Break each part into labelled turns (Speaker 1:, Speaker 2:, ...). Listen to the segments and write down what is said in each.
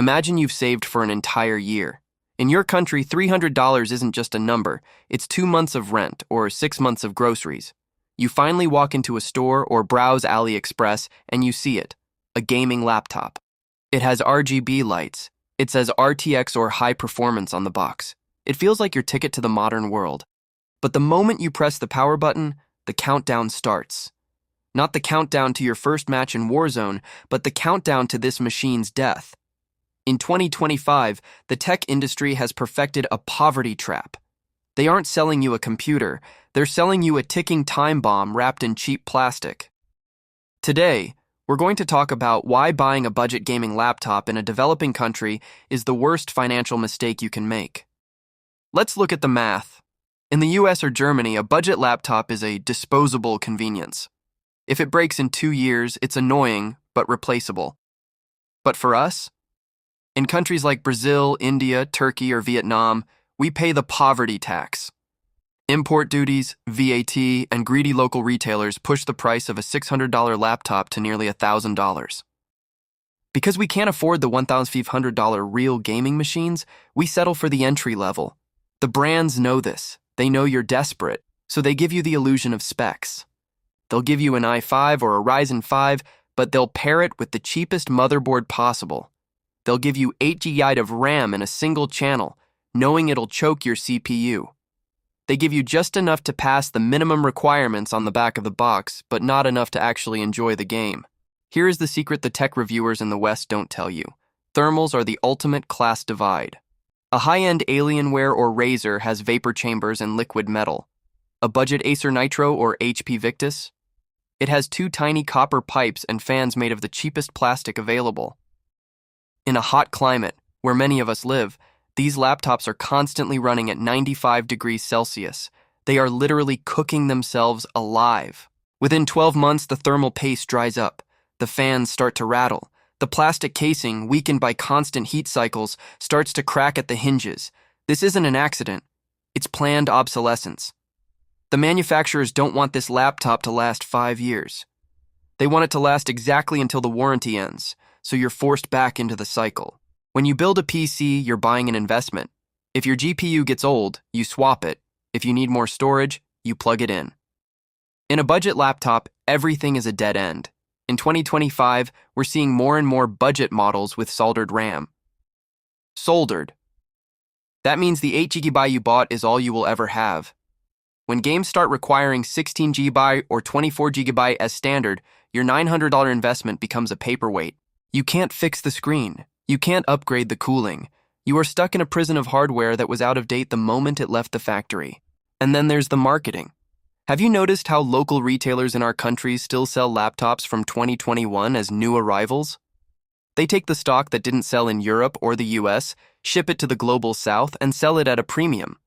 Speaker 1: Imagine you've saved for an entire year. In your country, $300 isn't just a number, it's 2 months of rent or 6 months of groceries. You finally walk into a store or browse AliExpress and you see it, a gaming laptop. It has RGB lights. It says RTX or high performance on the box. It feels like your ticket to the modern world. But the moment you press the power button, the countdown starts. Not the countdown to your first match in Warzone, but the countdown to this machine's death. In 2025, the tech industry has perfected a poverty trap. They aren't selling you a computer, they're selling you a ticking time bomb wrapped in cheap plastic. Today, we're going to talk about why buying a budget gaming laptop in a developing country is the worst financial mistake you can make. Let's look at the math. In the US or Germany, a budget laptop is a disposable convenience. If it breaks in 2 years, it's annoying, but replaceable. But for us, in countries like Brazil, India, Turkey, or Vietnam, we pay the poverty tax. Import duties, VAT, and greedy local retailers push the price of a $600 laptop to nearly $1,000. Because we can't afford the $1,500 real gaming machines, we settle for the entry level. The brands know this. They know you're desperate, so they give you the illusion of specs. They'll give you an i5 or a Ryzen 5, but they'll pair it with the cheapest motherboard possible. They'll give you 8 GB of RAM in a single channel, knowing it'll choke your CPU. They give you just enough to pass the minimum requirements on the back of the box, but not enough to actually enjoy the game. Here is the secret the tech reviewers in the West don't tell you. Thermals are the ultimate class divide. A high-end Alienware or Razer has vapor chambers and liquid metal. A budget Acer Nitro or HP Victus? It has 2 tiny copper pipes and fans made of the cheapest plastic available. In a hot climate, where many of us live, these laptops are constantly running at 95 degrees Celsius. They are literally cooking themselves alive. Within 12 months, the thermal paste dries up. The fans start to rattle. The plastic casing, weakened by constant heat cycles, starts to crack at the hinges. This isn't an accident. It's planned obsolescence. The manufacturers don't want this laptop to last 5 years. They want it to last exactly until the warranty ends, so you're forced back into the cycle. When you build a PC, you're buying an investment. If your GPU gets old, you swap it. If you need more storage, you plug it in. In a budget laptop, everything is a dead end. In 2025, we're seeing more and more budget models with soldered RAM. Soldered. That means the 8 GB you bought is all you will ever have. When games start requiring 16 GB or 24 GB as standard, your $900 investment becomes a paperweight. You can't fix the screen. You can't upgrade the cooling. You are stuck in a prison of hardware that was out of date the moment it left the factory. And then there's the marketing. Have you noticed how local retailers in our country still sell laptops from 2021 as new arrivals? They take the stock that didn't sell in Europe or the US, ship it to the global south, and sell it at a premium.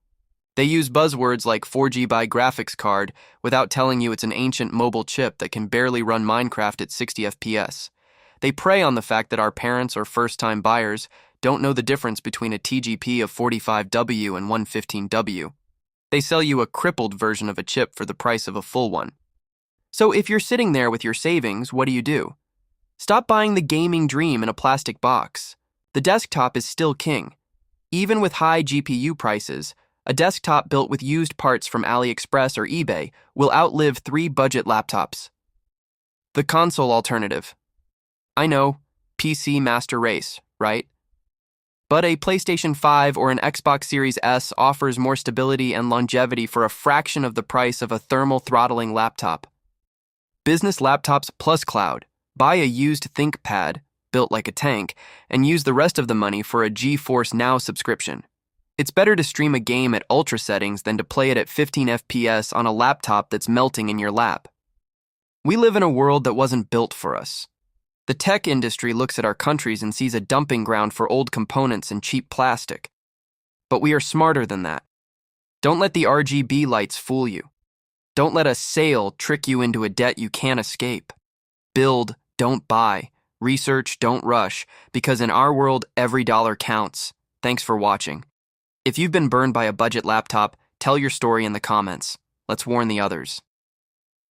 Speaker 1: They use buzzwords like 4GB graphics card without telling you it's an ancient mobile chip that can barely run Minecraft at 60 FPS. They prey on the fact that our parents or first-time buyers don't know the difference between a TGP of 45W and 115W. They sell you a crippled version of a chip for the price of a full one. So if you're sitting there with your savings, what do? Stop buying the gaming dream in a plastic box. The desktop is still king. Even with high GPU prices, a desktop built with used parts from AliExpress or eBay will outlive 3 budget laptops. The console alternative. I know, PC master race, right? But a PlayStation 5 or an Xbox Series S offers more stability and longevity for a fraction of the price of a thermal throttling laptop. Business laptops plus cloud. Buy a used ThinkPad, built like a tank, and use the rest of the money for a GeForce Now subscription. It's better to stream a game at ultra settings than to play it at 15 FPS on a laptop that's melting in your lap. We live in a world that wasn't built for us. The tech industry looks at our countries and sees a dumping ground for old components and cheap plastic. But we are smarter than that. Don't let the RGB lights fool you. Don't let a sale trick you into a debt you can't escape. Build, don't buy. Research, don't rush, because in our world, every dollar counts. Thanks for watching. If you've been burned by a budget laptop, tell your story in the comments. Let's warn the others.